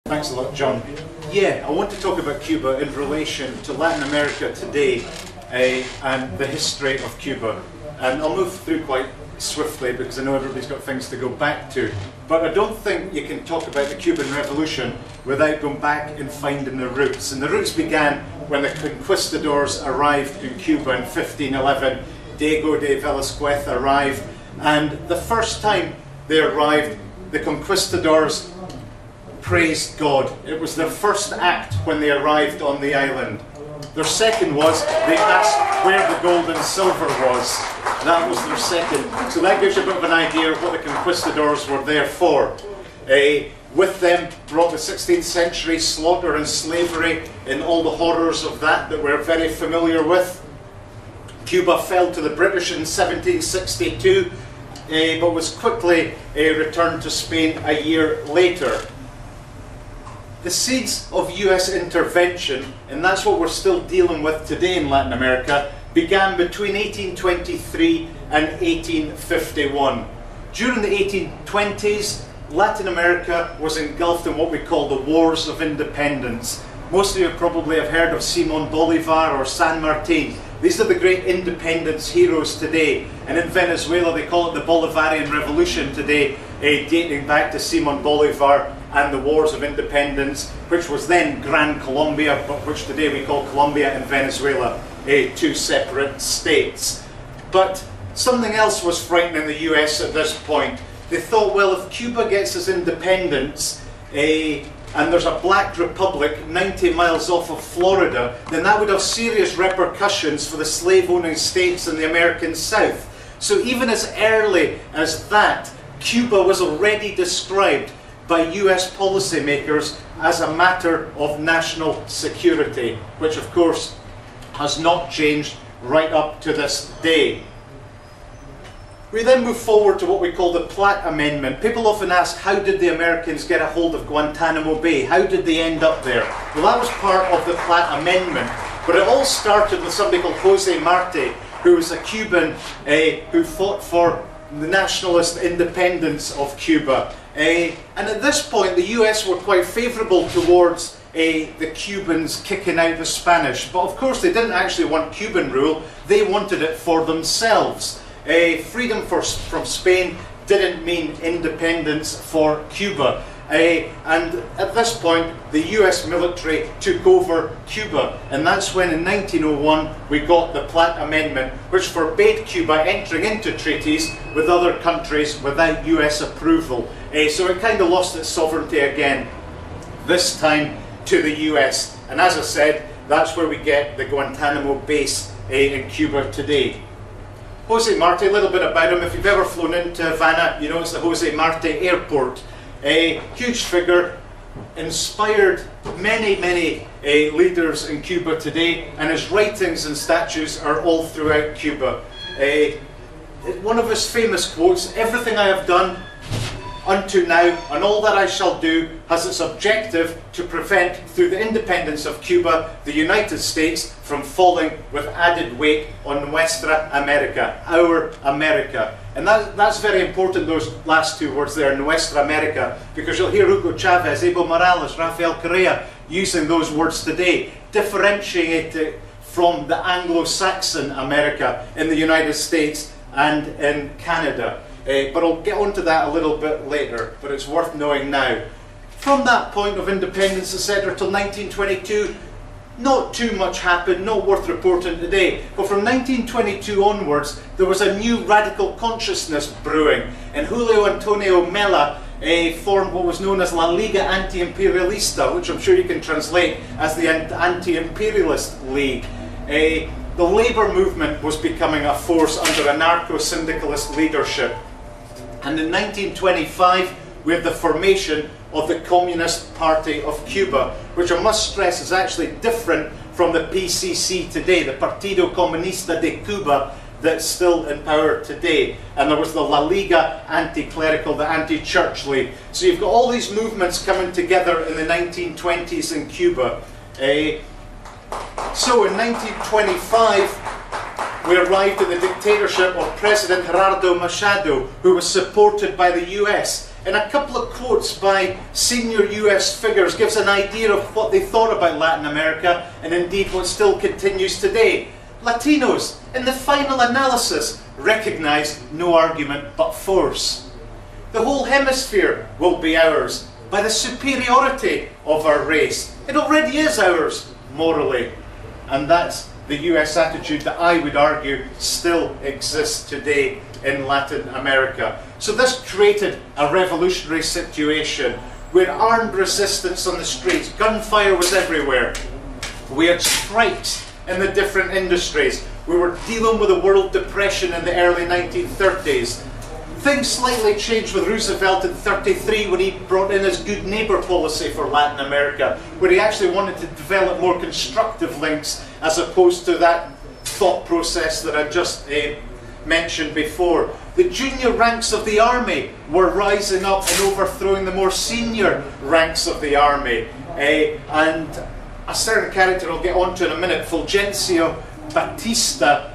Thanks a lot, John. Yeah, I want to talk about Cuba in relation to Latin America today and the history of Cuba. And I'll move through quite swiftly because I know everybody's got things to go back to. But I don't think you can talk about the Cuban Revolution without going back and finding the roots. And the roots began when the conquistadors arrived in Cuba in 1511. Diego de Velázquez arrived, and the first time they arrived, the conquistadors praised God. It was their first act when they arrived on the island. Their second was they asked where the gold and silver was. That was their second. So that gives you a bit of an idea of what the conquistadors were there for. With them brought the 16th century slaughter and slavery and all the horrors of that we're very familiar with. Cuba fell to the British in 1762, but was quickly returned to Spain a year later. The seeds of US intervention, and that's what we're still dealing with today in Latin America, began between 1823 and 1851. During the 1820s, Latin America was engulfed in what we call the Wars of Independence. Most of you probably have heard of Simón Bolívar or San Martín. These are the great independence heroes today. And in Venezuela, they call it the Bolivarian Revolution today, dating back to Simón Bolívar and the Wars of Independence, which was then Gran Colombia, but which today we call Colombia and Venezuela, two separate states. But something else was frightening the US at this point. They thought, well, if Cuba gets its independence, and there's a black republic 90 miles off of Florida, then that would have serious repercussions for the slave-owning states in the American South. So even as early as that, Cuba was already described by US policymakers as a matter of national security, which of course has not changed right up to this day. We then move forward to what we call the Platt Amendment. People often ask, how did the Americans get a hold of Guantanamo Bay? How did they end up there? Well, that was part of the Platt Amendment, but it all started with somebody called Jose Marti, who was a Cuban who fought for the nationalist independence of Cuba. And at this point, the US were quite favourable towards the Cubans kicking out the Spanish. But of course, they didn't actually want Cuban rule. They wanted it for themselves. Freedom from Spain didn't mean independence for Cuba. And at this point, the US military took over Cuba. And that's when, in 1901, we got the Platt Amendment, which forbade Cuba entering into treaties with other countries without US approval. So it kind of lost its sovereignty again, this time to the US. And as I said, that's where we get the Guantanamo base in Cuba today. Jose Marti, a little bit about him. If you've ever flown into Havana, you know it's the Jose Marti Airport. A huge figure, inspired many leaders in Cuba today, and his writings and statues are all throughout Cuba. One of his famous quotes, "Everything I have done unto now, and all that I shall do, has its objective to prevent, through the independence of Cuba, the United States from falling with added weight on Nuestra America," our America. And that's very important, those last two words there, Nuestra America, because you'll hear Hugo Chavez, Evo Morales, Rafael Correa using those words today, differentiated from the Anglo-Saxon America in the United States and in Canada. But I'll get onto that a little bit later, but it's worth knowing now. From that point of independence, etc., till 1922, not too much happened, not worth reporting today. But from 1922 onwards, there was a new radical consciousness brewing, and Julio Antonio Mella formed what was known as La Liga Anti-Imperialista, which I'm sure you can translate as the Anti-Imperialist League. The labour movement was becoming a force under anarcho-syndicalist leadership. And in 1925, we have the formation of the Communist Party of Cuba, which I must stress is actually different from the PCC today, the Partido Comunista de Cuba, that's still in power today. And there was the La Liga Anti-Clerical, the Anti-Church League. So you've got all these movements coming together in the 1920s in Cuba. So in 1925, we arrived at the dictatorship of President Gerardo Machado, who was supported by the US. in a couple of quotes by senior US figures, gives an idea of what they thought about Latin America, and indeed what still continues today. Latinos, in the final analysis, recognize no argument but force. The whole hemisphere will be ours by the superiority of our race. It already is ours, morally. And that's the US attitude that I would argue still exists today in Latin America. So this created a revolutionary situation where armed resistance on the streets, gunfire was everywhere. We had strikes in the different industries. We were dealing with a world depression in the early 1930s. Things slightly changed with Roosevelt in '33 when he brought in his good neighbour policy for Latin America, where he actually wanted to develop more constructive links as opposed to that thought process that I just mentioned before. The junior ranks of the army were rising up and overthrowing the more senior ranks of the army. And a certain character I'll get onto in a minute, Fulgencio Batista,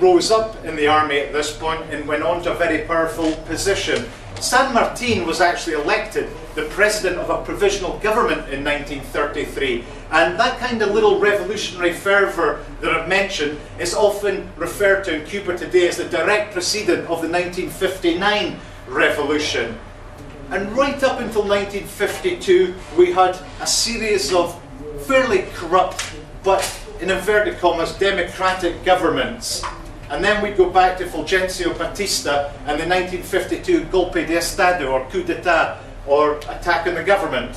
rose up in the army at this point and went on to a very powerful position. San Martin was actually elected the president of a provisional government in 1933, and that kind of little revolutionary fervour that I've mentioned is often referred to in Cuba today as the direct precedent of the 1959 revolution. And right up until 1952 we had a series of fairly corrupt, but in inverted commas, democratic governments. And then we go back to Fulgencio Batista and the 1952 Golpe de Estado, or coup d'etat, or attack on the government.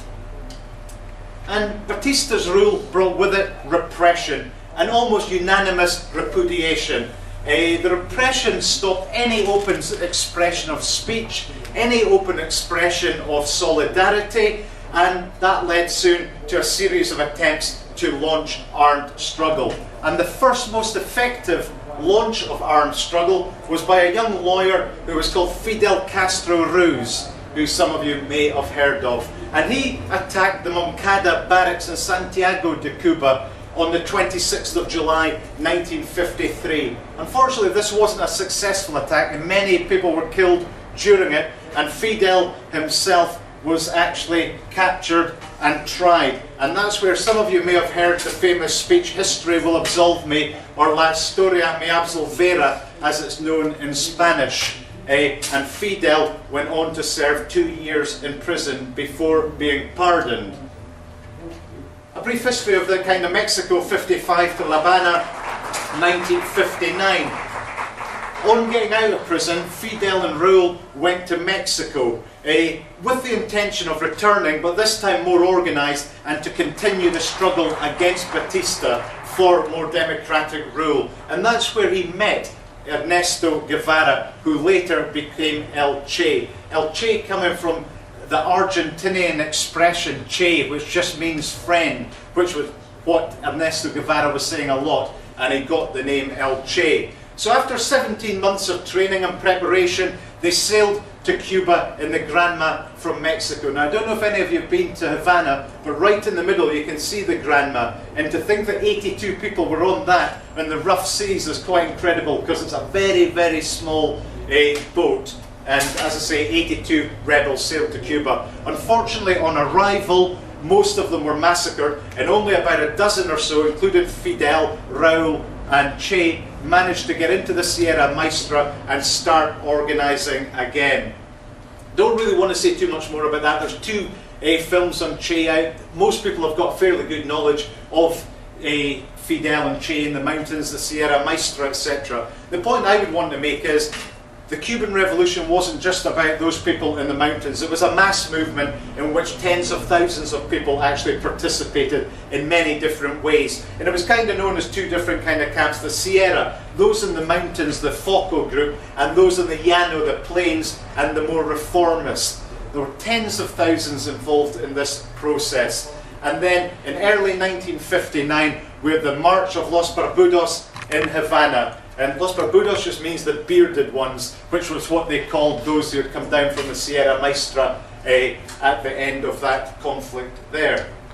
And Batista's rule brought with it repression, and almost unanimous repudiation. The repression stopped any open expression of speech, any open expression of solidarity, and that led soon to a series of attempts to launch armed struggle. And the first most effective launch of armed struggle was by a young lawyer who was called Fidel Castro Ruz, who some of you may have heard of. And he attacked the Moncada barracks in Santiago de Cuba on the 26th of July 1953. Unfortunately, this wasn't a successful attack, and many people were killed during it, and Fidel himself was actually captured and tried. And that's where some of you may have heard the famous speech, "History will absolve me," or "La historia me absolverá," as it's known in Spanish. And Fidel went on to serve 2 years in prison before being pardoned. A brief history of the kind of Mexico 55 to La Habana 1959. On getting out of prison, Fidel and Raúl went to Mexico with the intention of returning, but this time more organised, and to continue the struggle against Batista for more democratic rule. And that's where he met Ernesto Guevara, who later became El Che. El Che coming from the Argentinian expression Che, which just means friend, which was what Ernesto Guevara was saying a lot, and he got the name El Che. So after 17 months of training and preparation, they sailed to Cuba in the Granma from Mexico. Now, I don't know if any of you have been to Havana, but right in the middle you can see the Granma. And to think that 82 people were on that in the rough seas is quite incredible, because it's a very, very small boat. And as I say, 82 rebels sailed to Cuba. Unfortunately, on arrival, most of them were massacred, and only about a dozen or so, including Fidel, Raúl, and Che, managed to get into the Sierra Maestra and start organising again. Don't really want to say too much more about that. There's 2 films on Che out. Most people have got fairly good knowledge of Fidel and Che in the mountains, the Sierra Maestra, etc. The point I would want to make is the Cuban Revolution wasn't just about those people in the mountains. It was a mass movement in which tens of thousands of people actually participated in many different ways. And it was kind of known as 2 different kind of camps. The Sierra, those in the mountains, the Foco group, and those in the Llano, the plains, and the more reformists. There were tens of thousands involved in this process. And then in early 1959, we had the March of Los Barbudos in Havana. And Los Barbudos just means the bearded ones, which was what they called those who had come down from the Sierra Maestra at the end of that conflict there.